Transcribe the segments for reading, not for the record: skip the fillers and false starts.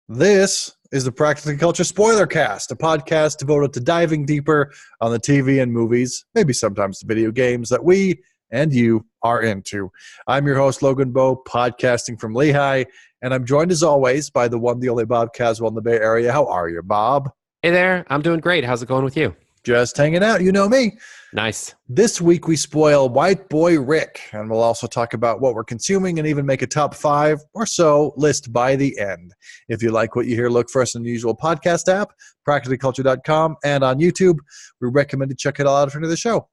This is the Practically Culture Spoilercast, a podcast devoted to diving deeper on the TV and movies, maybe sometimes the video games that we and you are into. I'm your host, Logan Bowe, podcasting from Lehigh, and I'm joined as always by the one, the only Bob Caswell in the Bay Area. How are you, Bob? Hey there. I'm doing great. How's it going with you? Just hanging out. You know me. Nice. This week we spoil White Boy Rick, and we'll also talk about what we're consuming and even make a top 5 or so list by the end. If you like what you hear, look for us in the usual podcast app, practicallyculture.com, and on YouTube. We recommend you check it all out if you're into the show.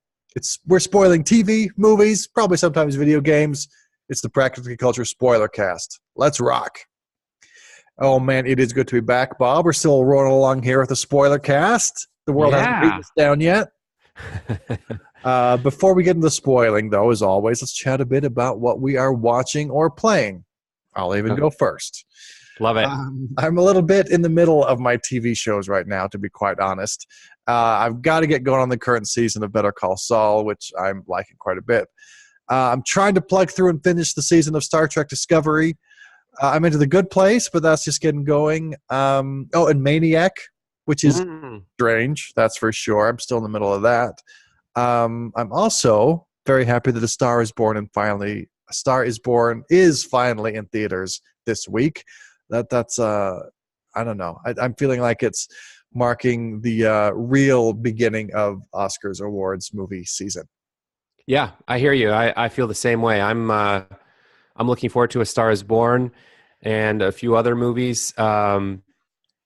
We're spoiling TV, movies, probably sometimes video games. It's the Practically Culture Spoilercast. Let's rock. Oh, man, it is good to be back, Bob. We're still rolling along here with the Spoilercast. The world hasn't beaten us down yet. Before we get into spoiling, though, as always, let's chat a bit about what we are watching or playing. I'll even go first. Love it. I'm a little bit in the middle of my TV shows right now, to be quite honest. I've got to get going on the current season of Better Call Saul, which I'm liking quite a bit. I'm trying to plug through and finish the season of Star Trek Discovery. I'm into The Good Place, but that's just getting going. And Maniac, which is strange, that's for sure. I'm still in the middle of that. I'm also very happy that A Star is Born is finally in theaters this week. That's I don't know. I'm feeling like it's marking the real beginning of Oscars awards movie season. Yeah, I hear you. I feel the same way. I'm looking forward to A Star is Born and a few other movies.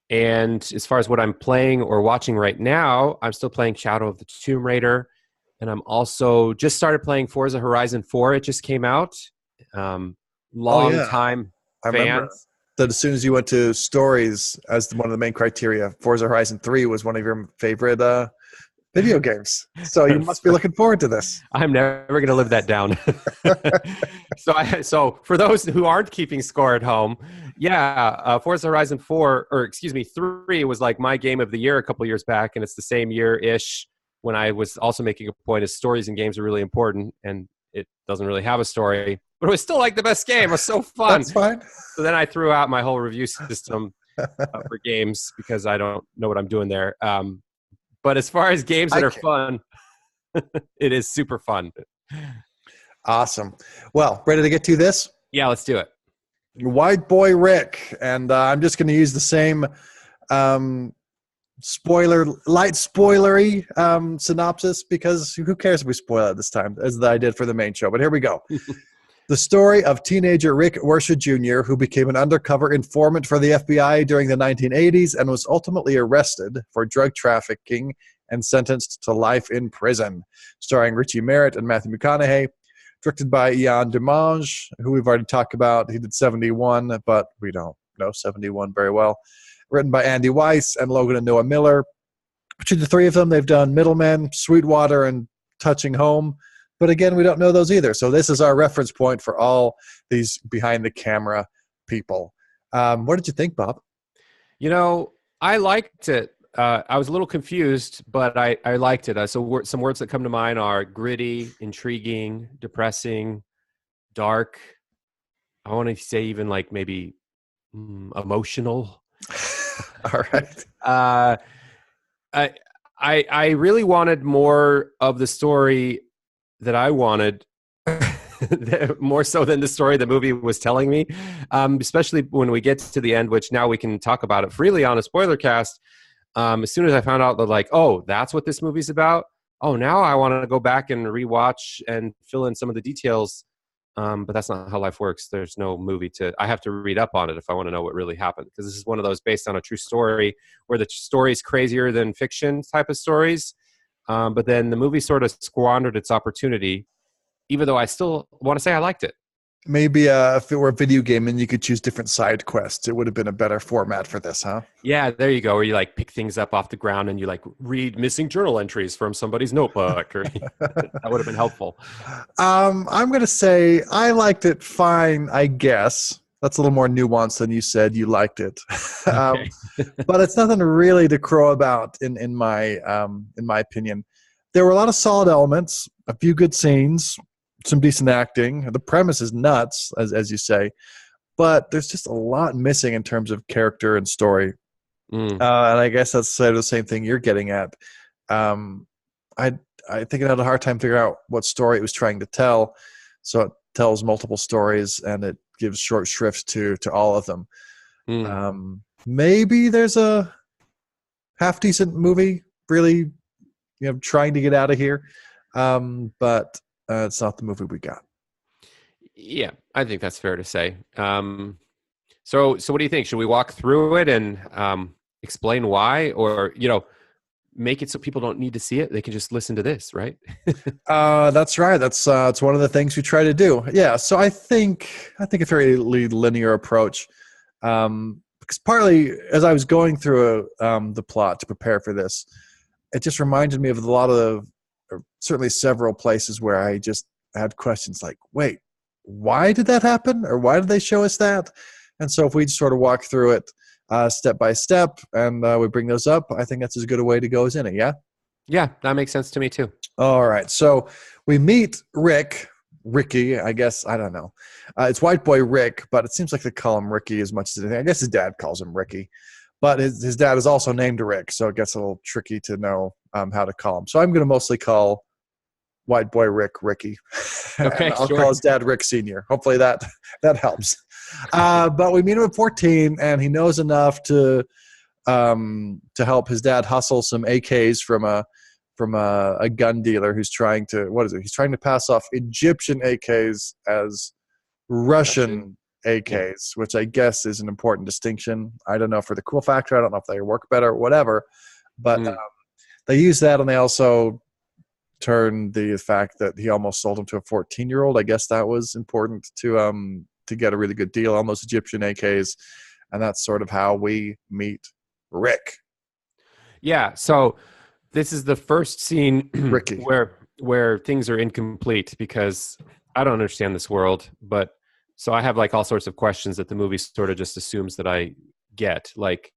And as far as what I'm playing or watching right now, I'm still playing Shadow of the Tomb Raider. And I'm also just started playing Forza Horizon 4. It just came out. Time I remember fans. that as soon as you went to stories as one of the main criteria, Forza Horizon 3 was one of your favorite video games. So you must be looking forward to this. I'm never going to live that down. So for those who aren't keeping score at home, Forza Horizon 3 was like my game of the year a couple years back, and it's the same year-ish when I was also making a point of stories in games are really important, and it doesn't really have a story, but it was still like the best game. It was so fun. That's fine. So then I threw out my whole review system for games because I don't know what I'm doing there. But as far as games that are fun, it is super fun. Awesome. Well, ready to get to this? Yeah, let's do it. White Boy Rick. And I'm just going to use the same spoilery synopsis because who cares if we spoil it this time as I did for the main show. But here we go. The story of teenager Rick Wersha Jr., who became an undercover informant for the FBI during the 1980s and was ultimately arrested for drug trafficking and sentenced to life in prison. Starring Richie Merritt and Matthew McCaonaughey. Directed by Ian Demange, who we've already talked about. He did 71, but we don't know 71 very well. Written by Andy Weiss and Logan and Noah Miller. Between the three of them, they've done Middlemen, Sweetwater, and Touching Home. But again, we don't know those either. So this is our reference point for all these behind-the-camera people. What did you think, Bob? You know, I liked it. I was a little confused, but I liked it. Some words that come to mind are gritty, intriguing, depressing, dark. I want to say even like maybe emotional. All right. I really wanted more of the story that I wanted, more so than the story the movie was telling me, especially when we get to the end, which now we can talk about it freely on a spoiler cast. As soon as I found out that like, oh, that's what this movie's about. Oh, now I want to go back and rewatch and fill in some of the details. But that's not how life works. There's no movie I have to read up on it if I want to know what really happened. Because this is one of those based on a true story where the story's crazier than fiction type of stories. But then the movie sort of squandered its opportunity, even though I still want to say I liked it. Maybe if it were a video game and you could choose different side quests, it would have been a better format for this, huh? Yeah, there you go. Where you like pick things up off the ground and you like read missing journal entries from somebody's notebook. Or that would have been helpful. I'm going to say I liked it fine, I guess. That's a little more nuanced than you said you liked it. Okay. But it's nothing really to crow about in my opinion. There were a lot of solid elements, a few good scenes, some decent acting. The premise is nuts, as you say. but there's just a lot missing in terms of character and story. Mm. And I guess that's sort of the same thing you're getting at. Um, I think it had a hard time figuring out what story it was trying to tell. So it tells multiple stories and it gives short shrift to all of them. Mm. Maybe there's a half decent movie really, trying to get out of here. But it's not the movie we got. Yeah, I think that's fair to say. So what do you think? Should we walk through it and explain why, or make it so people don't need to see it? They can just listen to this, right? That's right. It's one of the things we try to do. Yeah. So I think a fairly linear approach. Because partly as I was going through the plot to prepare for this, it just reminded me of a lot of, or certainly several places where I just had questions like, wait, why did that happen? Or why did they show us that? And so if we just sort of walk through it step by step and we bring those up, I think that's as good a way to go as any, yeah? Yeah, that makes sense to me too. All right. So we meet Ricky, I guess, I don't know. It's white boy Rick, but it seems like they call him Ricky as much as anything. I guess his dad calls him Ricky. But his dad is also named Rick, so it gets a little tricky to know how to call him. So I'm going to mostly call white boy Ricky. Okay, I'll sure. call his dad Rick Sr. Hopefully that helps. But we meet him at 14, and he knows enough to help his dad hustle some AKs from a gun dealer who's trying to, what is it? He's trying to pass off Egyptian AKs as Russian AKs, which I guess is an important distinction. I don't know for the cool factor. I don't know if they work better or whatever, but they use that, and they also turn the fact that he almost sold them to a 14-year-old. I guess that was important to get a really good deal on those Egyptian AKs, and that's sort of how we meet Rick. Yeah, so this is the first scene Ricky, where things are incomplete because I don't understand this world, but so I have like all sorts of questions that the movie sort of just assumes that I get. Like,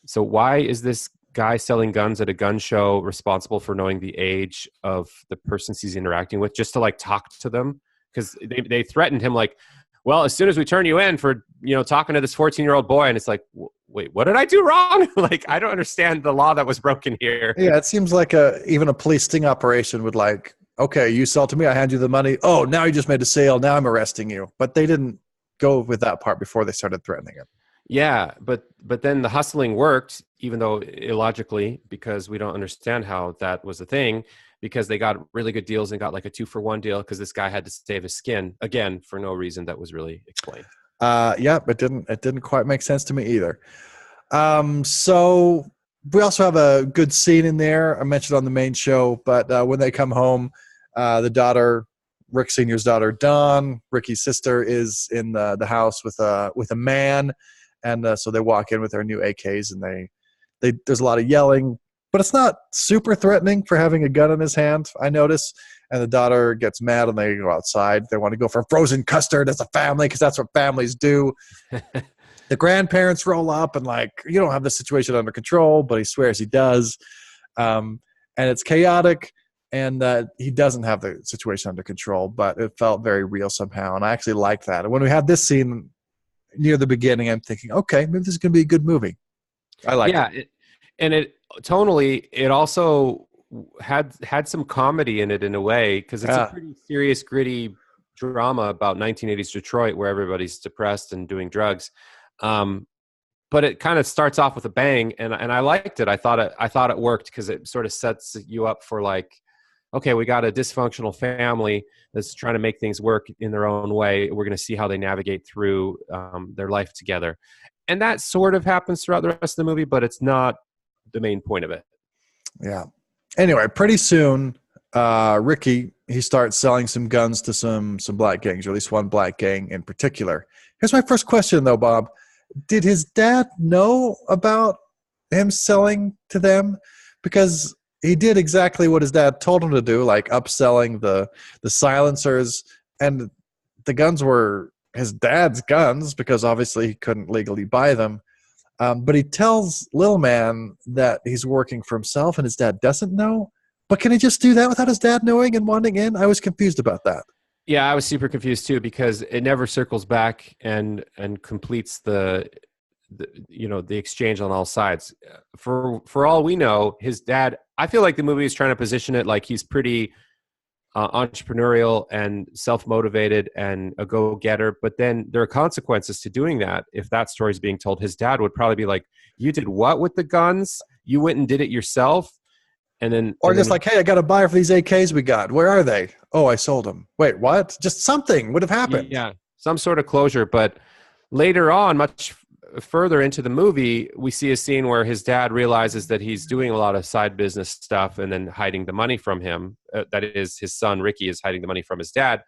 so why is this guy selling guns at a gun show responsible for knowing the age of the persons he's interacting with just to like talk to them? Because they threatened him like, well, as soon as we turn you in for, talking to this 14-year-old boy, and it's like, wait, what did I do wrong? Like, I don't understand the law that was broken here. Yeah, it seems like even a police sting operation would like, okay, you sell to me, I hand you the money. Oh, now you just made a sale. Now I'm arresting you. But they didn't go with that part before they started threatening him. Yeah, but then the hustling worked, even though illogically, because we don't understand how that was a thing, because they got really good deals and got like a 2-for-1 deal because this guy had to save his skin, again, for no reason that was really explained. Yeah, it didn't quite make sense to me either. So we also have a good scene in there. I mentioned on the main show, but when they come home, the daughter, Rick Sr.'s daughter, Dawn, Ricky's sister, is in the house with a man. And so they walk in with their new AKs, and they there's a lot of yelling, but it's not super threatening for having a gun in his hand, I notice. And the daughter gets mad, and they go outside. They want to go for frozen custard as a family because that's what families do. The grandparents roll up and like, you don't have the situation under control, but he swears he does. And it's chaotic, and he doesn't have the situation under control, but it felt very real somehow. And I actually liked that. And when we had this scene near the beginning, I'm thinking, okay, maybe this is going to be a good movie. I like it. It tonally, it also had some comedy in it in a way, because it's a pretty serious, gritty drama about 1980s Detroit where everybody's depressed and doing drugs. But it kind of starts off with a bang, and I liked it. I thought it worked because it sort of sets you up for like, okay, we got a dysfunctional family that's trying to make things work in their own way. We're going to see how they navigate through their life together. And that sort of happens throughout the rest of the movie, but it's not the main point of it. Yeah. Anyway, pretty soon, Ricky, he starts selling some guns to some black gangs, or at least one black gang in particular. Here's my first question, though, Bob. Did his dad know about him selling to them? Because he did exactly what his dad told him to do, like upselling the silencers, and the guns were his dad's guns because obviously he couldn't legally buy them. But he tells Lil Man that he's working for himself, and his dad doesn't know. But can he just do that without his dad knowing and wanting in? I was confused about that. Yeah, I was super confused too because it never circles back and completes the exchange on all sides. For all we know, his dad. I feel like the movie is trying to position it like he's pretty entrepreneurial and self-motivated and a go-getter, but then there are consequences to doing that. If that story is being told, his dad would probably be like, you did what with the guns? You went and did it yourself? And then Or just like, hey, I got a buyer for these AKs we got. Where are they? Oh, I sold them. Wait, what? Just something would have happened. yeah, some sort of closure. But later on, much further into the movie, we see a scene where his dad realizes that he's doing a lot of side business stuff and then hiding the money from him. That is, his son Ricky is hiding the money from his dad.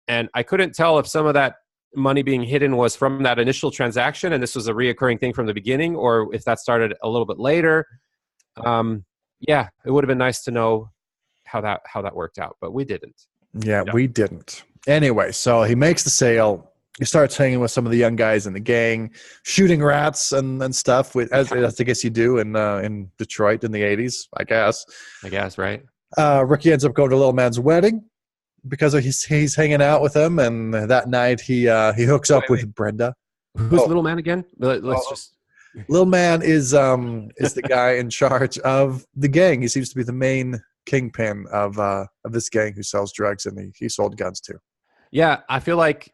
And I couldn't tell if some of that money being hidden was from that initial transaction and this was a reoccurring thing from the beginning, or if that started a little bit later. Yeah, it would have been nice to know how that worked out, but we didn't. Yeah, we didn't. Anyway, so he makes the sale. He starts hanging with some of the young guys in the gang, shooting rats and stuff, as I guess you do in Detroit in the 80s, I guess. Right? Ricky ends up going to Little Man's wedding because he's hanging out with him, and that night he hooks up with Brenda. Who's Little Man again? Let's just... Little Man is the guy in charge of the gang. He seems to be the main kingpin of this gang who sells drugs, and he sold guns too. Yeah, I feel like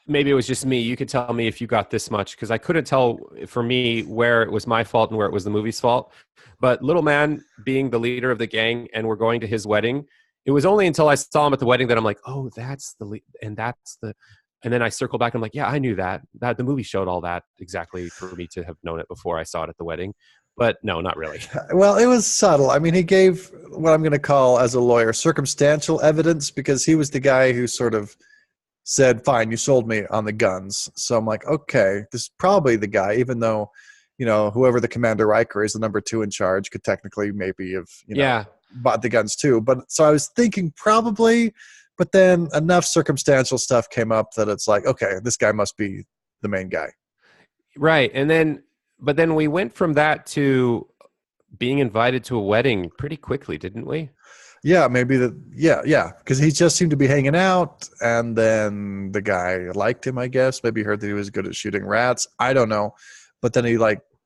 maybe it was just me. You could tell me if you got this much, because I couldn't tell for me where it was my fault and where it was the movie's fault. But Little Man being the leader of the gang, and we're going to his wedding. It was only until I saw him at the wedding that I'm like, oh, that's the lead, and that's the. And then I circle back and I'm like, yeah, I knew that the movie showed all that exactly for me to have known it before I saw it at the wedding. But no, not really. Well, it was subtle. I mean, he gave what I'm going to call, as a lawyer, circumstantial evidence, because he was the guy who sort of said, fine, you sold me on the guns. So I'm like, okay, this is probably the guy, even though, whoever the Commander Riker is, the number 2 in charge, could technically maybe have, bought the guns too. But so I was thinking probably, but then enough circumstantial stuff came up that it's like, okay, this guy must be the main guy. Right. But then we went from that to being invited to a wedding pretty quickly, didn't we? Yeah, maybe yeah. Because he just seemed to be hanging out, and then the guy liked him, I guess. Maybe he heard that he was good at shooting rats. I don't know. But then he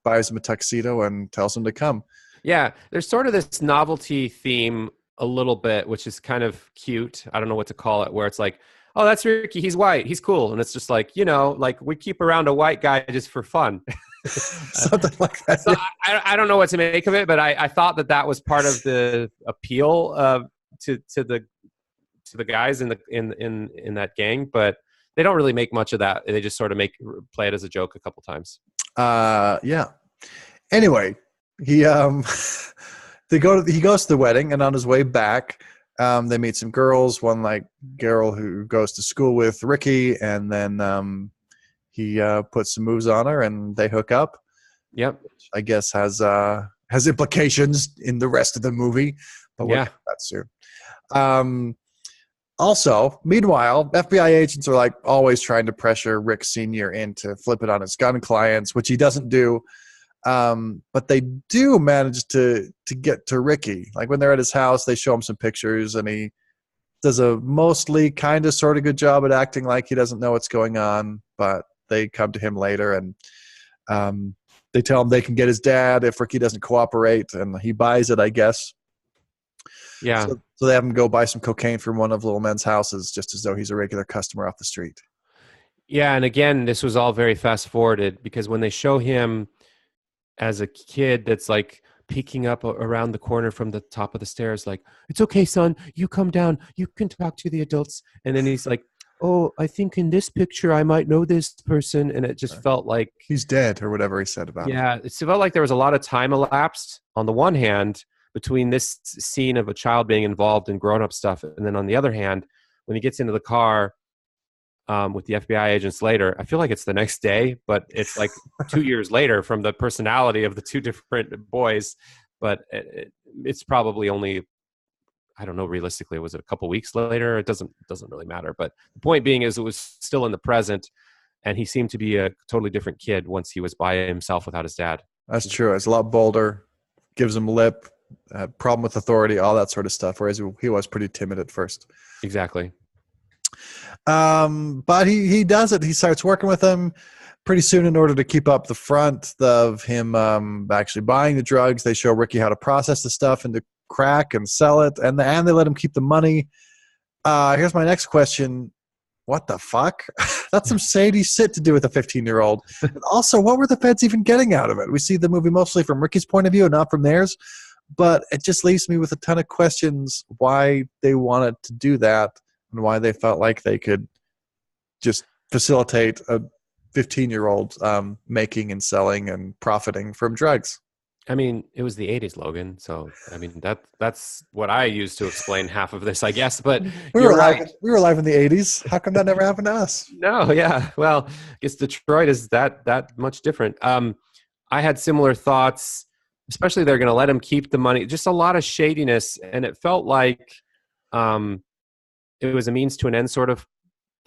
buys him a tuxedo and tells him to come. Yeah, there's sort of this novelty theme a little bit, which is kind of cute. I don't know what to call it, where it's like, oh, that's Ricky. He's white. He's cool. And it's just like, we keep around a white guy just for fun. Something like that. So yeah. I don't know what to make of it, but I thought that was part of the appeal to the guys in that gang, but they don't really make much of that. They just sort of play it as a joke a couple times. Yeah. Anyway, he he goes to the wedding, and on his way back, they meet some girls. One girl who goes to school with Ricky, and then he puts some moves on her, and they hook up. Yep. Which I guess has implications in the rest of the movie, but we'll get to that soon. Also, meanwhile, FBI agents are always trying to pressure Rick Sr. into flipping on his gun clients, which he doesn't do. But they do manage to get to Ricky. When they're at his house, they show him some pictures, and he does a mostly kind of sort of good job at acting like he doesn't know what's going on. But they come to him later, and they tell him they can get his dad if Ricky doesn't cooperate, and he buys it, I guess. Yeah. So they have him go buy some cocaine from one of Little Man's houses, just as though he's a regular customer off the street. Yeah, and again, this was all very fast forwarded, because when they show him as a kid that's peeking up around the corner from the top of the stairs, it's okay, son, you come down, you can talk to the adults. And then he's like, oh, I think in this picture I might know this person. And it just felt like he's dead, or whatever he said about him. Yeah, it felt like there was a lot of time elapsed on the one hand between this scene of a child being involved in grown-up stuff, and then on the other hand, when he gets into the car with the FBI agents later, I feel like it's the next day, but it's 2 years later from the personality of the two different boys. But it's probably only, I don't know, realistically, was it a couple weeks later? It doesn't really matter. But the point being is, it was still in the present, and he seemed to be a totally different kid once he was by himself without his dad. That's true. It's a lot bolder, gives him lip, had problem with authority, all that sort of stuff. Whereas he was pretty timid at first. Exactly. But he does it. He starts working with him pretty soon in order to keep up the front of him actually buying the drugs. They show Ricky how to process the stuff into crack and sell it, and they let him keep the money. Here's my next question. What the fuck? That's some shady shit to do with a 15-year-old. And also, what were the feds even getting out of it? We see the movie mostly from Ricky's point of view and not from theirs, but it just leaves me with a ton of questions why they wanted to do that and why they felt like they could just facilitate a 15-year-old making and selling and profiting from drugs. I mean, it was the 80s, Logan. So, I mean, that's what I use to explain half of this, I guess. But we were alive in the 80s. How come that never happened to us? No, yeah. Well, I guess Detroit is that much different. I had similar thoughts, especially they're going to let him keep the money. Just a lot of shadiness. And it felt like it was a means to an end sort of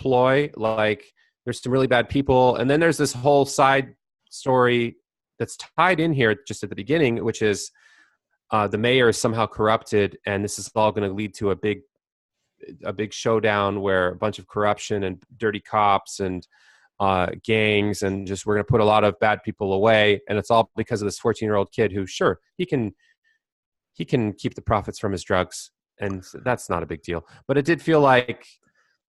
ploy. Like there's some really bad people. And then there's this whole side story that's tied in here just at the beginning, which is the mayor is somehow corrupted, and this is all going to lead to a big showdown where a bunch of corruption and dirty cops and gangs, and just we're going to put a lot of bad people away, and it's all because of this 14-year-old kid who, sure, he can keep the profits from his drugs, and that's not a big deal. But it did feel like.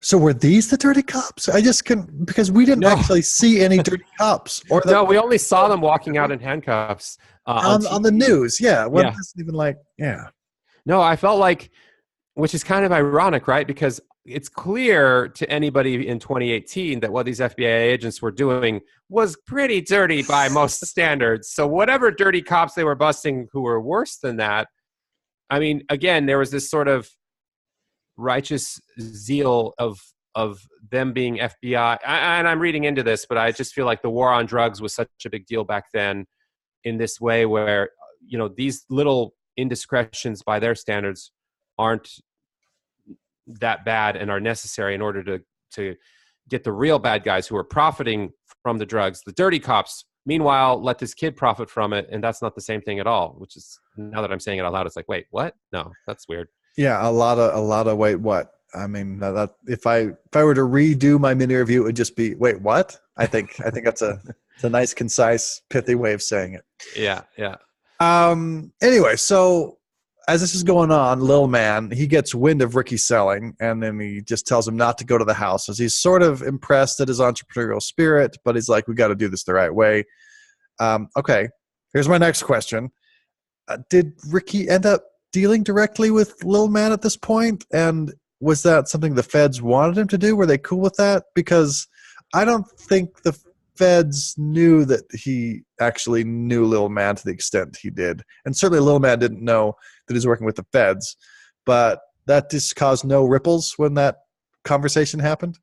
So were these the dirty cops? I just couldn't, because we didn't actually see any dirty cops. No, we only saw them walking out in handcuffs on the news. Yeah, well, yeah. Even like, yeah. No, I felt like, which is kind of ironic, right? Because it's clear to anybody in 2018 that what these FBI agents were doing was pretty dirty by most standards. So whatever dirty cops they were busting who were worse than that, I mean, again, there was this sort of righteous zeal of them being FBI, and I'm reading into this, but I just feel like the war on drugs was such a big deal back then in this way where, you know, these little indiscretions by their standards aren't that bad and are necessary in order to get the real bad guys who are profiting from the drugs, the dirty cops, meanwhile, let this kid profit from it, and that's not the same thing at all, which is, now that I'm saying it out loud, it's like, wait, what? No, that's weird. Yeah, a lot of wait, what? I mean, that if I were to redo my mini review, it would just be wait, what? I think that's it's a nice, concise, pithy way of saying it. Yeah, yeah. Anyway, so as this is going on, Lil Man, he gets wind of Ricky selling, and then he just tells him not to go to the house. As he's sort of impressed at his entrepreneurial spirit, but he's like, we got to do this the right way. Okay, here's my next question. Did Ricky end up dealing directly with Lil Man at this point? And was that something the feds wanted him to do? Were they cool with that? Because I don't think the feds knew that he actually knew Lil Man to the extent he did. And certainly Lil Man didn't know that he was working with the feds. But that just caused no ripples when that conversation happened?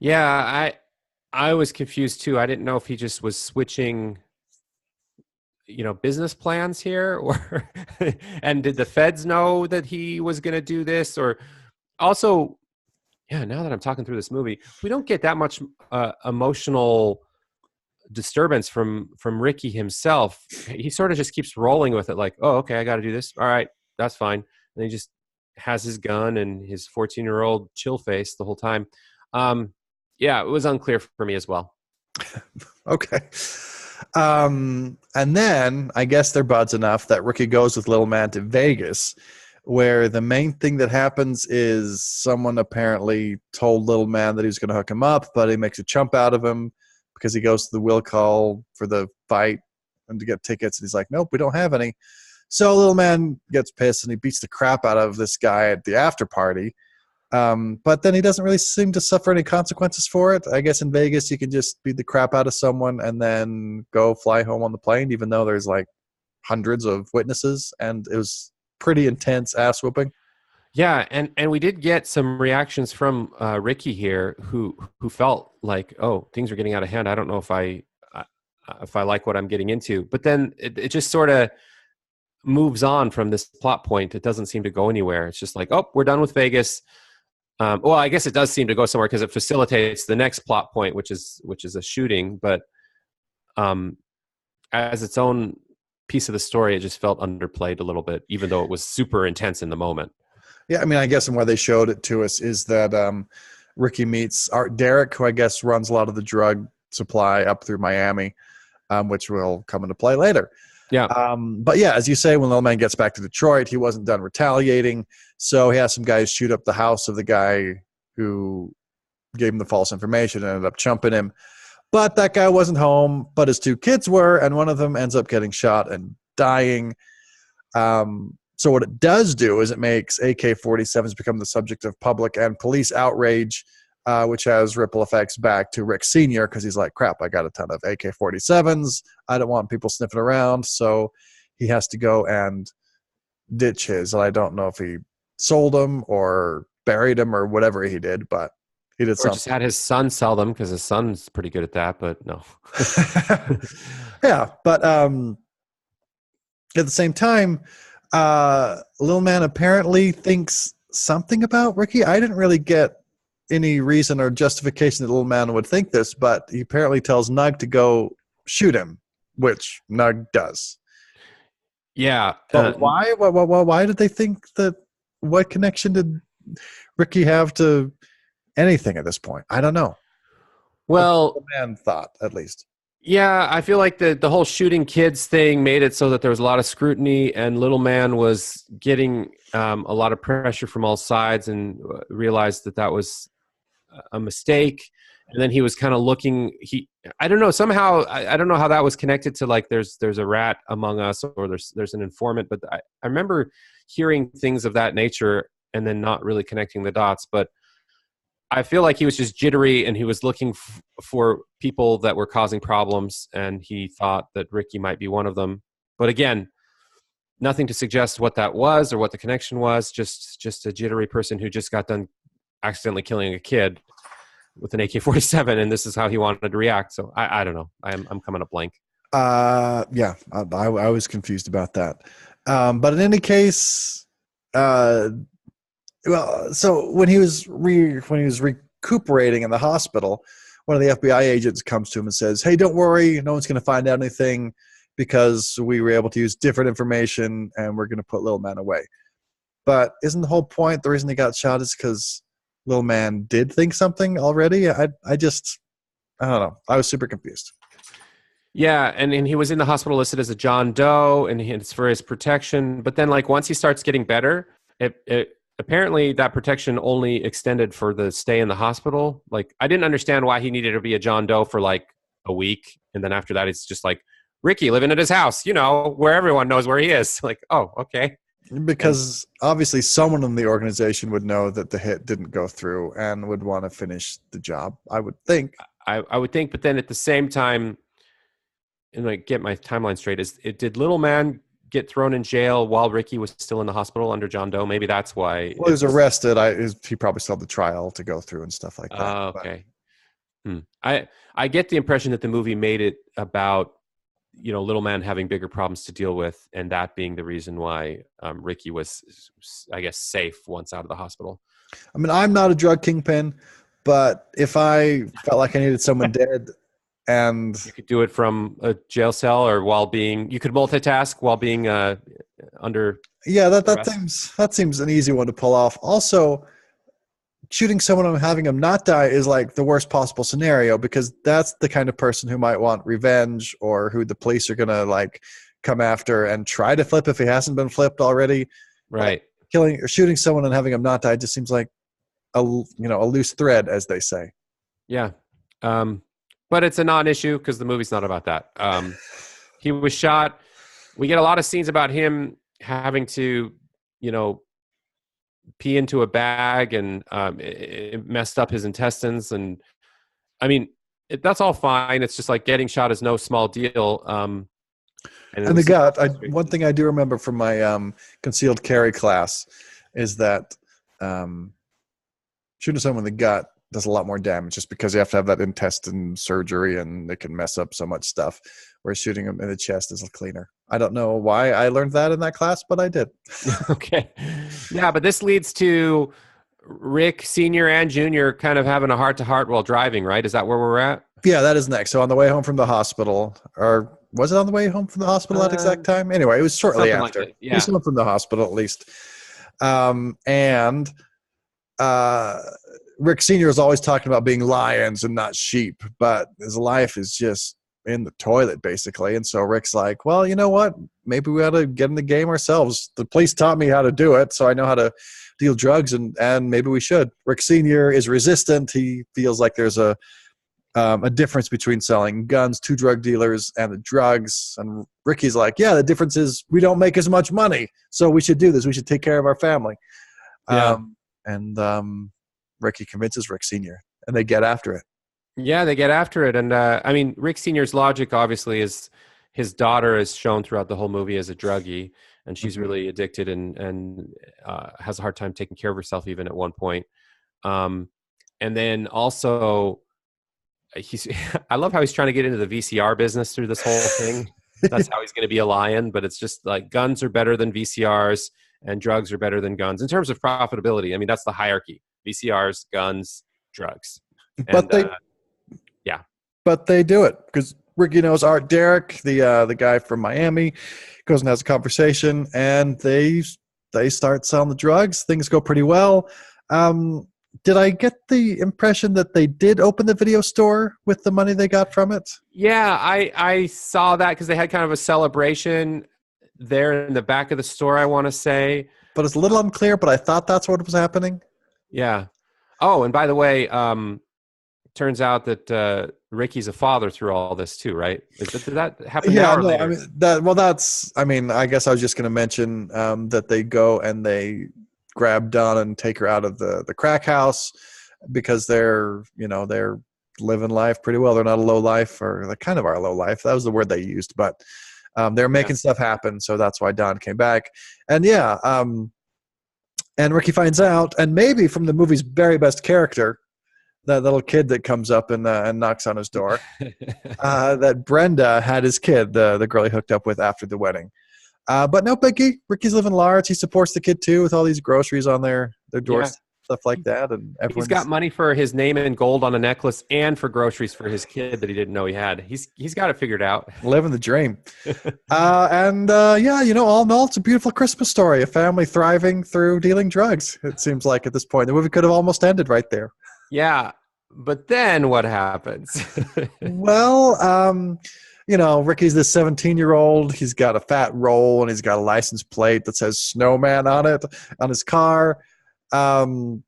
Yeah, I was confused too. I didn't know if he just was switching, you know, business plans here, or and did the feds know that he was going to do this? Or also, yeah, now that I'm talking through this movie, we don't get that much emotional disturbance from Ricky himself. He sort of just keeps rolling with it, like, oh, okay, I got to do this, all right, that's fine. And he just has his gun and his 14-year-old chill face the whole time. Yeah, it was unclear for me as well. Okay. And then I guess they're buds enough that Ricky goes with Lil Man to Vegas, where the main thing that happens is someone apparently told Lil Man that he was going to hook him up, but he makes a chump out of him because he goes to the will call for the fight and to get tickets. And he's like, nope, we don't have any. So Lil Man gets pissed and he beats the crap out of this guy at the after party. But then he doesn't really seem to suffer any consequences for it. I guess in Vegas, you can just beat the crap out of someone and then go fly home on the plane, even though there's like hundreds of witnesses. And it was pretty intense ass whooping. Yeah, and we did get some reactions from Ricky here, who felt like, oh, things are getting out of hand. I don't know if I like what I'm getting into. But then it just sort of moves on from this plot point. It doesn't seem to go anywhere. It's just like, oh, we're done with Vegas. Well, I guess it does seem to go somewhere because it facilitates the next plot point, which is a shooting. But as its own piece of the story, it just felt underplayed a little bit, even though it was super intense in the moment. Yeah, I mean, I guess and why they showed it to us is that Ricky meets Art Derrick, who I guess runs a lot of the drug supply up through Miami, which will come into play later. Yeah. But yeah, as you say, when Little Man gets back to Detroit, he wasn't done retaliating. So he has some guys shoot up the house of the guy who gave him the false information and ended up chumping him. But that guy wasn't home, but his 2 kids were, and one of them ends up getting shot and dying. So what it does do is it makes AK-47s become the subject of public and police outrage, which has ripple effects back to Rick Sr. because he's like, crap, I got a ton of AK-47s. I don't want people sniffing around. So he has to go and ditch his. And I don't know if he sold them or buried them or whatever he did, but he did something. Or just had his son sell them because his son's pretty good at that, but no. Yeah, but at the same time, Little Man apparently thinks something about Ricky. I didn't really get any reason or justification that Little Man would think this, but he apparently tells Nug to go shoot him, which Nug does. Yeah. But why? Why did they think that? What connection did Ricky have to anything at this point? I don't know. Well, Little Man thought, at least. Yeah, I feel like the whole shooting kids thing made it so that there was a lot of scrutiny, and Little Man was getting a lot of pressure from all sides, and realized that was a mistake. And then he was kind of looking. I don't know. Somehow, I don't know how that was connected to like there's a rat among us, or there's an informant. But I remember hearing things of that nature, and then not really connecting the dots. But I feel like he was just jittery, and he was looking for people that were causing problems, and he thought that Ricky might be one of them. But again, nothing to suggest what that was or what the connection was. Just a jittery person who just got done accidentally killing a kid with an AK-47, and this is how he wanted to react. So I don't know. I'm coming up blank. Yeah, I was confused about that. But in any case, well, so when he was recuperating in the hospital, one of the FBI agents comes to him and says, "Hey, don't worry, no one's going to find out anything because we were able to use different information, and we're going to put Little Man away." But isn't the whole point, the reason he got shot is because Little Man did think something already? I don't know. I was super confused. Yeah, and he was in the hospital listed as a John Doe, and it's for his protection. But then, like, once he starts getting better, apparently that protection only extended for the stay in the hospital. Like, I didn't understand why he needed to be a John Doe for like a week, and then after that, it's just like Ricky living at his house, where everyone knows where he is. Like, oh, okay. Because obviously someone in the organization would know that the hit didn't go through and would want to finish the job, I would think. I would think, but then at the same time, and like get my timeline straight, did Little Man get thrown in jail while Ricky was still in the hospital under John Doe? Maybe that's why. Well, he was arrested. He probably still had the trial to go through and stuff like that. Oh, okay. I get the impression that the movie made it about Little Man having bigger problems to deal with, and that being the reason why Ricky was, I guess, safe once out of the hospital. I mean, I'm not a drug kingpin, but if I felt like I needed someone dead, and you could do it from a jail cell, or you could multitask while being under. Yeah, that seems an easy one to pull off. Also, shooting someone and having them not die is like the worst possible scenario, because that's the kind of person who might want revenge, or who the police are gonna like come after and try to flip if he hasn't been flipped already. Right. Killing or shooting someone and having them not die just seems like a loose thread, as they say. Yeah. But it's a non-issue because the movie's not about that. He was shot. We get a lot of scenes about him having to, pee into a bag, and it messed up his intestines. And I mean, that's all fine. It's just like getting shot is no small deal. And the gut. One thing I do remember from my concealed carry class is that shooting someone in the gut does a lot more damage, just because you have to have that intestine surgery, and it can mess up so much stuff. Whereas shooting them in the chest is cleaner. I don't know why I learned that in that class, but I did. Okay. Yeah, but this leads to Rick Sr. and Jr. kind of having a heart-to-heart while driving, right? Is that where we're at? Yeah, that is next. So on the way home from the hospital, or was it on the way home from the hospital at exact time? Anyway, it was shortly Something like after. that. He's Yeah. home from the hospital at least. And Rick Sr. is always talking about being lions and not sheep, but his life is just in the toilet, basically. And so Rick's like, well, you know what? Maybe we ought to get in the game ourselves. The police taught me how to do it, so I know how to deal drugs, and maybe we should. Rick Sr. is resistant. He feels like there's a difference between selling guns to drug dealers and the drugs. And Ricky's like, yeah, the difference is we don't make as much money, so we should do this. We should take care of our family. Yeah. And Ricky convinces Rick Sr., and they get after it. Yeah, they get after it. And I mean, Rick Sr.'s logic obviously is his daughter is shown throughout the whole movie as a druggie, and she's really addicted and has a hard time taking care of herself even at one point. And then also, I love how he's trying to get into the VCR business through this whole thing. That's how he's going to be a lion, but it's just like guns are better than VCRs and drugs are better than guns in terms of profitability. I mean, that's the hierarchy: VCRs, guns, drugs. But they do it because Ricky knows Art Derrick, the guy from Miami, goes and has a conversation, and they start selling the drugs. Things go pretty well. Did I get the impression that they did open the video store with the money they got from it? Yeah, I saw that because they had kind of a celebration there in the back of the store, I want to say. But it's a little unclear, but I thought that's what was happening. Yeah. Oh, and by the way, turns out that Ricky's a father through all this too, right? Did that happen now or later? I mean, I guess I was just going to mention that they go and they grab Dawn and take her out of the crack house because they're living life pretty well. They're not a low life, or they kind of are a low life. That was the word they used, but they're making stuff happen. So that's why Dawn came back. And and Ricky finds out, and maybe from the movie's very best character, that little kid that comes up and knocks on his door, that Brenda had his kid, the girl he hooked up with after the wedding. But no biggie. Ricky's living large. He supports the kid too with all these groceries on their doors, stuff like that. And he's got money for his name in gold on a necklace and for groceries for his kid that he didn't know he had. He's got it figured out. Living the dream. All in all, it's a beautiful Christmas story. A family thriving through dealing drugs. It seems like at this point the movie could have almost ended right there. Yeah, but then what happens? Well, Ricky's this 17-year-old. He's got a fat roll and he's got a license plate that says Snowman on it on his car. But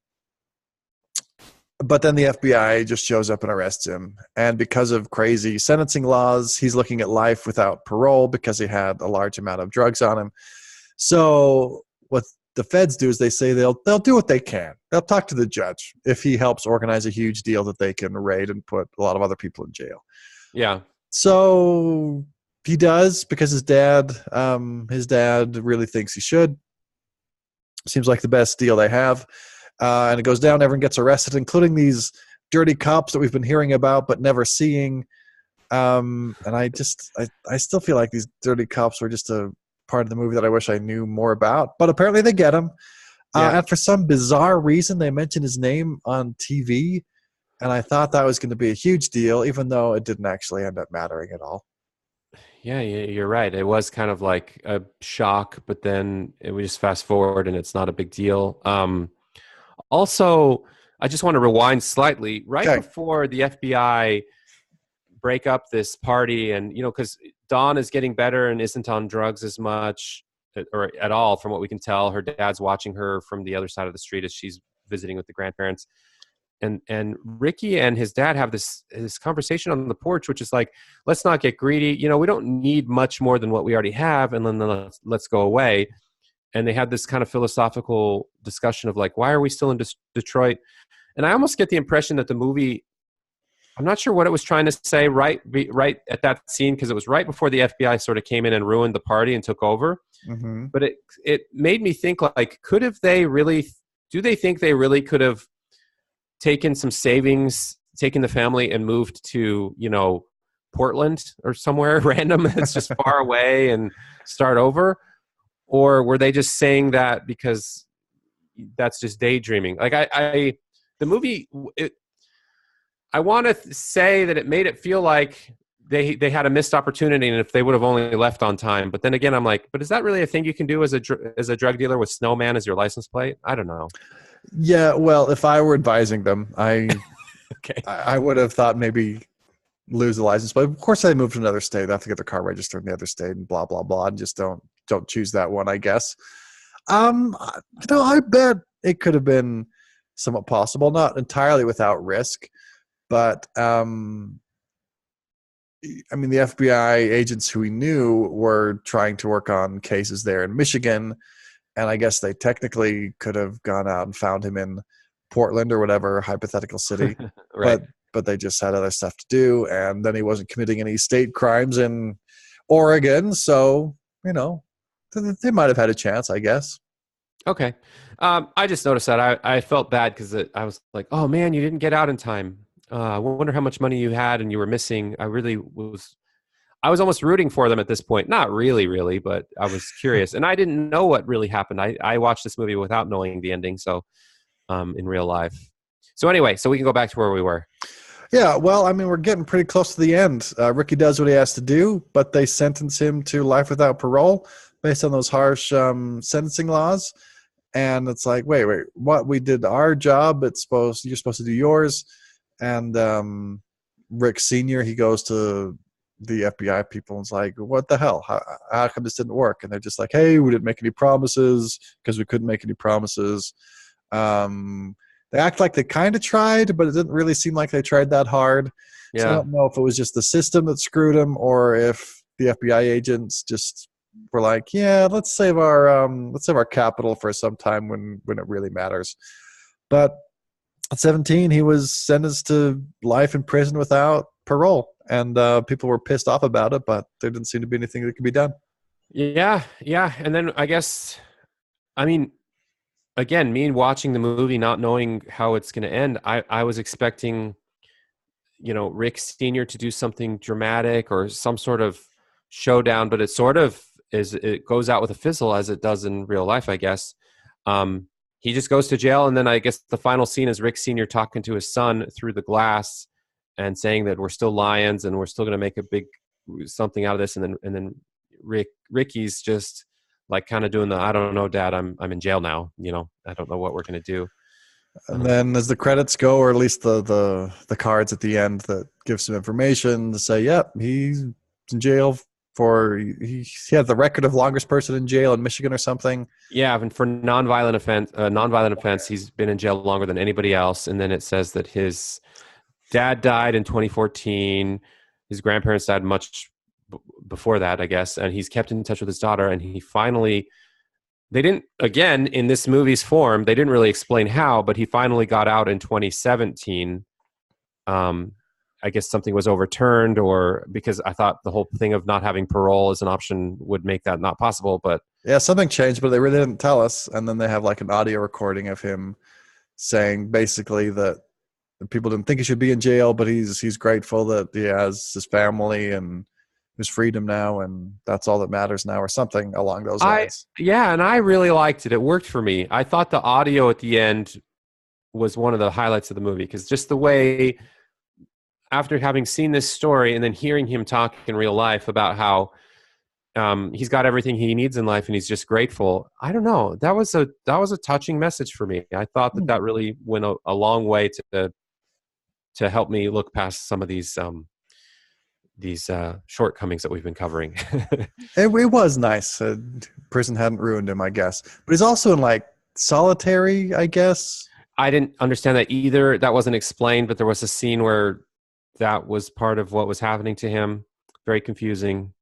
then the FBI just shows up and arrests him. And because of crazy sentencing laws, he's looking at life without parole because he had a large amount of drugs on him. So what the feds do is they say they'll do what they can. They'll talk to the judge if he helps organize a huge deal that they can raid and put a lot of other people in jail. Yeah. So he does because his dad really thinks he should. Seems like the best deal they have. And it goes down. Everyone gets arrested, including these dirty cops that we've been hearing about but never seeing. And I still feel like these dirty cops were just a part of the movie that I wish I knew more about. But apparently they get him. And for some bizarre reason, they mentioned his name on TV. And I thought that was going to be a huge deal, even though it didn't actually end up mattering at all. Yeah, you're right. It was kind of like a shock, but then we just fast forward and it's not a big deal. Also, I just want to rewind slightly. Right before the FBI break up this party, and because Dawn is getting better and isn't on drugs as much or at all, from what we can tell. Her dad's watching her from the other side of the street as she's visiting with the grandparents. And Ricky and his dad have this conversation on the porch, which is like, let's not get greedy. We don't need much more than what we already have, and then let's go away. And they had this kind of philosophical discussion of like, why are we still in Detroit? And I almost get the impression that the movie, I'm not sure what it was trying to say right at that scene, because it was right before the FBI sort of came in and ruined the party and took over. Mm-hmm. But it made me think like, do they think they really could have taken some savings, taken the family and moved to, Portland or somewhere random that's just far away and start over? Or were they just saying that because that's just daydreaming? Like the movie, I want to say that it made it feel like they had a missed opportunity, and if they would have only left on time. But then again, I'm like, but is that really a thing you can do as a drug dealer with Snowman as your license plate? I don't know. Yeah, well, if I were advising them, Okay. I would have thought maybe lose the license, but of course they moved to another state. They have to get their car registered in the other state and blah blah blah, and just don't choose that one, I guess. I bet it could have been somewhat possible, not entirely without risk, but I mean, the FBI agents who he knew were trying to work on cases there in Michigan, and I guess they technically could have gone out and found him in Portland or whatever hypothetical city, Right. but they just had other stuff to do, and then he wasn't committing any state crimes in Oregon, so they might have had a chance, I guess. Okay. I just noticed that I felt bad because I was like, oh man, you didn't get out in time. I wonder how much money you had and you were missing. I was almost rooting for them at this point. Not really, really, but I was curious. And I didn't know what really happened. I watched this movie without knowing the ending. So in real life. So anyway, so we can go back to where we were. Yeah, well, I mean, we're getting pretty close to the end. Ricky does what he has to do, but they sentence him to life without parole based on those harsh sentencing laws. And it's like, wait, what? We did our job. You're supposed to do yours. And Rick Sr., he goes to the FBI people and is like, what the hell? How come this didn't work? And they're just like, hey, we didn't make any promises because we couldn't make any promises. They act like they kind of tried, but it didn't really seem like they tried that hard. Yeah. So I don't know if it was just the system that screwed them or if the FBI agents just were like, yeah, let's save our capital for some time when it really matters. But at 17, he was sentenced to life in prison without parole, and people were pissed off about it, but there didn't seem to be anything that could be done. Yeah. And then I guess, I mean, again, me watching the movie, not knowing how it's going to end, I was expecting, Rick Sr. to do something dramatic or some sort of showdown, but it sort of it goes out with a fizzle as it does in real life, I guess. He just goes to jail, and then I guess the final scene is Rick Sr. talking to his son through the glass and saying that we're still Lions and we're still going to make a big something out of this, and then Ricky's just like kind of doing I don't know, Dad, I'm in jail now. I don't know what we're going to do. And then as the credits go, or at least the cards at the end that give some information to say, yep, he's in jail he had the record of longest person in jail in Michigan or something. Yeah, and for nonviolent offense, he's been in jail longer than anybody else. And then it says that his dad died in 2014. His grandparents died much before that, I guess. And he's kept in touch with his daughter. And they didn't, again, in this movie's form, they didn't really explain how, but he finally got out in 2017. I guess something was overturned, or because I thought the whole thing of not having parole as an option would make that not possible. But yeah, something changed, but they really didn't tell us. And then they have like an audio recording of him saying basically that people didn't think he should be in jail, but he's grateful that he has his family and his freedom now, and that's all that matters now, or something along those lines. And I really liked it. It worked for me. I thought the audio at the end was one of the highlights of the movie, because just the way, after having seen this story and then hearing him talk in real life about how he's got everything he needs in life and he's just grateful. I don't know. That was a touching message for me. I thought that really went a long way to help me look past some of these shortcomings that we've been covering. It was nice. Prison hadn't ruined him, I guess. But he's also in like solitary, I guess. I didn't understand that either. That wasn't explained, but there was a scene where that was part of what was happening to him. Very confusing.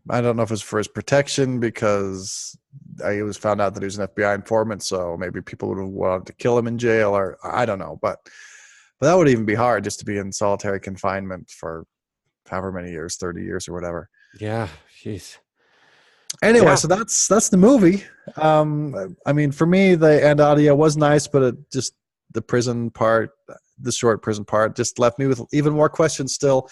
I don't know if it was for his protection, because it was found out that he was an FBI informant, so maybe people would have wanted to kill him in jail, or I don't know. But that would even be hard, just to be in solitary confinement for however many years, 30 years or whatever. Yeah, jeez. Anyway, so that's the movie. I mean, for me, the end audio was nice, but it just the short prison part just left me with even more questions still.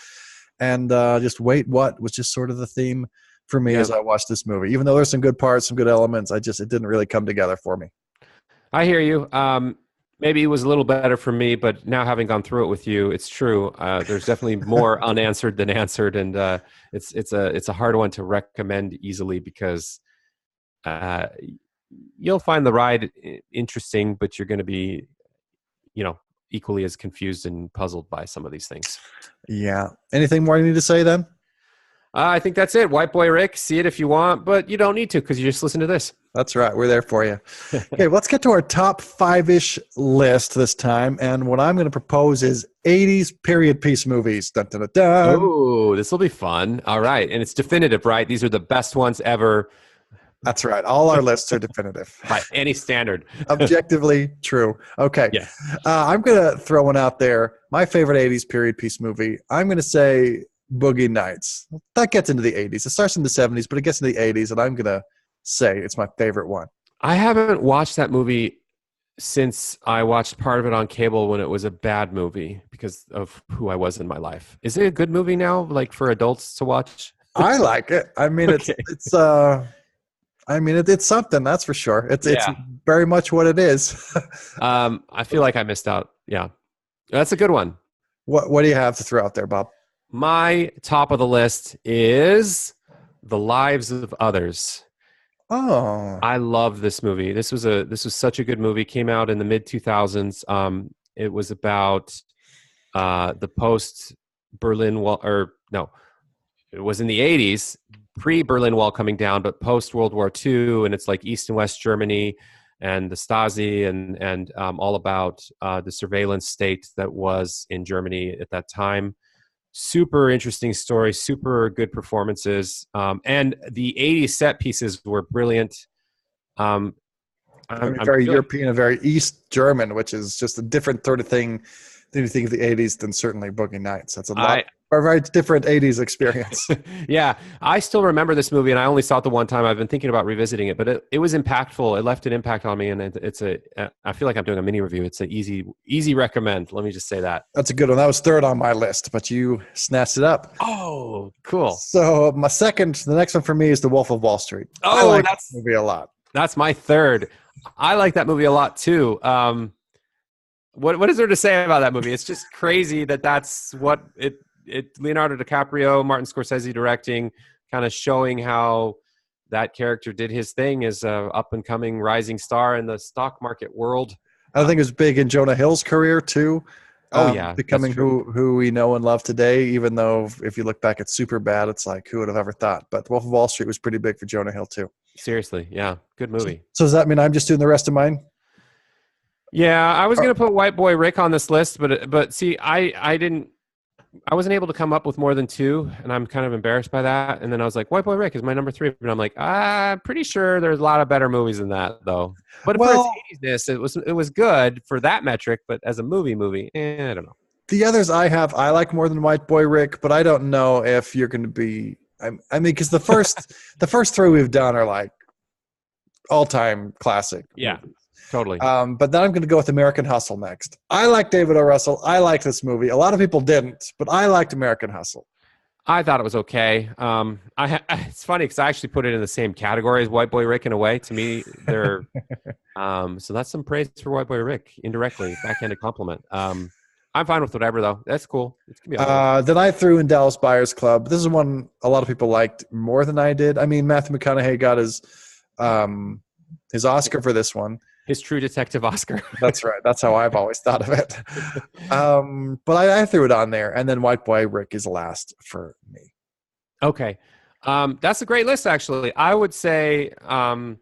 And just wait, what was just sort of the theme for me as I watched this movie. Even though there's some good parts, some good elements, it didn't really come together for me. I hear you. Maybe it was a little better for me, but now having gone through it with you, it's true. There's definitely more unanswered than answered, and it's a hard one to recommend easily because uh, you'll find the ride interesting, but you're going to be, equally as confused and puzzled by some of these things. Yeah. Anything more you need to say then? I think that's it. White Boy Rick, see it if you want, but you don't need to because you just listen to this. That's right. We're there for you. Okay, let's get to our top 5-ish list this time. And what I'm going to propose is 80s period piece movies. Dun, dun, dun, dun. Ooh, this will be fun. All right. And it's definitive, right? These are the best ones ever. That's right. All our lists are definitive. By any standard. Objectively true. Okay. Yeah. I'm going to throw one out there. My favorite 80s period piece movie, I'm going to say Boogie Nights. That gets into the 80s. It starts in the 70s, but it gets into the 80s, and I'm going to say it's my favorite one. I haven't watched that movie since I watched part of it on cable when it was a bad movie because of who I was in my life. Is it a good movie now, like for adults to watch? I like it. I mean, Okay. it's something, that's for sure. It's very much what it is. I feel like I missed out. Yeah. That's a good one. What do you have to throw out there, Bob? My top of the list is The Lives of Others. Oh, I love this movie. This was such a good movie. Came out in the mid 2000s. It was about the post Berlin Wall, or no, it was in the 80s, pre Berlin Wall coming down, but post World War II, and it's like East and West Germany and the Stasi and all about the surveillance state that was in Germany at that time. Super interesting story, super good performances, and the 80s set pieces were brilliant. very European and very East German, which is just a different sort of thing than you think of the 80s than certainly Boogie Nights. That's a very different 80s experience. Yeah, I still remember this movie, and I only saw it the one time. I've been thinking about revisiting it, but it was impactful. It left an impact on me, and I feel like I'm doing a mini review. It's an easy recommend. Let me just say that. That's a good one. That was third on my list, but you snatched it up. Oh, cool. So the next one for me is The Wolf of Wall Street. Oh, I like that movie a lot. That's my third. I like that movie a lot too. What is there to say about that movie? It's just crazy that's what it Leonardo DiCaprio, Martin Scorsese directing, kind of showing how that character did his thing as a up and coming rising star in the stock market world. I think it was big in Jonah Hill's career too. Becoming who we know and love today, even though if you look back at Superbad, it's like, who would have ever thought? But Wolf of Wall Street was pretty big for Jonah Hill too. Seriously, yeah. Good movie. So does that mean I'm just doing the rest of mine? Yeah, I was going to put White Boy Rick on this list, but see, I wasn't able to come up with more than two, and I'm kind of embarrassed by that. And then I was like, White Boy Rick is my number 3. And I'm like, I'm pretty sure there's a lot of better movies than that, though. But for its 80s-ness, it was good for that metric, but as a movie, I don't know. The others I like more than White Boy Rick, but I don't know if you're going to be – I mean, because the first 3 we've done are like all-time classic. Yeah. Totally. But then I'm going to go with American Hustle next. I like David O. Russell. I like this movie. A lot of people didn't, but I liked American Hustle. I thought it was okay. It's funny because I actually put it in the same category as White Boy Rick in a way. To me, they're so that's some praise for White Boy Rick indirectly, backhanded compliment. I'm fine with whatever though. That's cool. It's gonna be then I threw in Dallas Buyers Club. This is one a lot of people liked more than I did. I mean, Matthew McConaughey got his Oscar for this one. His True Detective Oscar. That's right. That's how I've always thought of it. But I threw it on there. And then White Boy Rick is last for me. Okay. That's a great list, actually. I would say The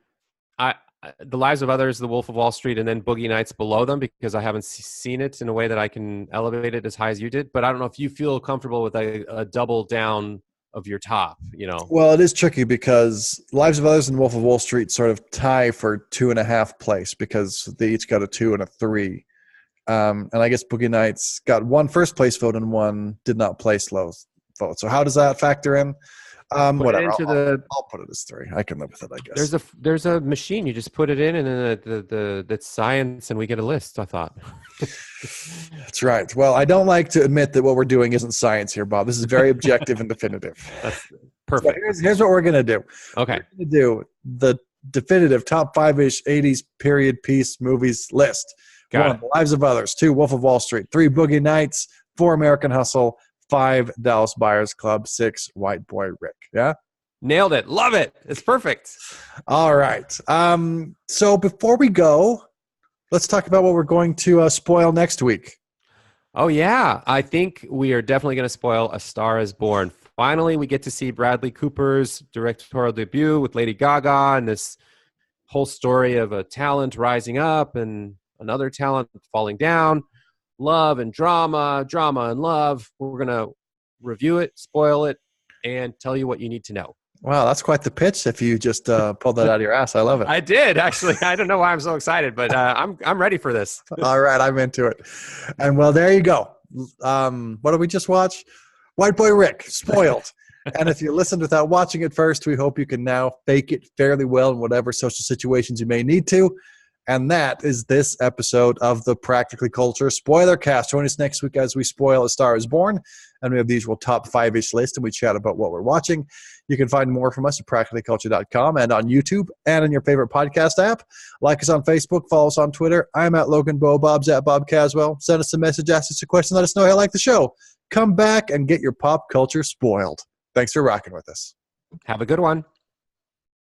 Lives of Others, The Wolf of Wall Street, and then Boogie Nights below them because I haven't seen it in a way that I can elevate it as high as you did. But I don't know if you feel comfortable with a double down of your top, Well, it is tricky because Lives of Others and Wolf of Wall Street sort of tie for 2.5 place because they each got a 2 and a 3. And I guess Boogie Nights got 1 first place vote and 1 did not place low vote. So how does that factor in? Whatever. I'll put it as 3. I can live with it, I guess. There's a machine. You just put it in, and then that's science, and we get a list. I thought. That's right. Well, I don't like to admit that what we're doing isn't science here, Bob. This is very objective and definitive. That's perfect. So here's what we're gonna do. Okay. We're gonna do the definitive top 5-ish 80s period piece movies list. Got 1, it. The Lives of Others. 2, Wolf of Wall Street. 3, Boogie Nights. 4, American Hustle. 5, Dallas Buyers Club. 6, White Boy Rick. Yeah? Nailed it. Love it. It's perfect. All right. So before we go, let's talk about what we're going to spoil next week. Oh, yeah. I think we are definitely going to spoil A Star is Born. Finally, we get to see Bradley Cooper's directorial debut with Lady Gaga and this whole story of a talent rising up and another talent falling down. Love and drama, drama and love. We're going to review it, spoil it, and tell you what you need to know. Wow, that's quite the pitch if you just pulled that out of your ass. I love it. I did, actually. I don't know why I'm so excited, but I'm ready for this. All right, I'm into it. And well, there you go. What did we just watch? White Boy Rick, spoiled. And if you listened without watching it first, we hope you can now fake it fairly well in whatever social situations you may need to. And that is this episode of the Practically Culture Spoilercast. Join us next week as we spoil A Star is Born. And we have the usual top 5-ish list, and we chat about what we're watching. You can find more from us at practicallyculture.com and on YouTube and in your favorite podcast app. Like us on Facebook, follow us on Twitter. I'm at Logan Bo, Bob's at Bob Caswell. Send us a message, ask us a question, let us know how you like the show. Come back and get your pop culture spoiled. Thanks for rocking with us. Have a good one.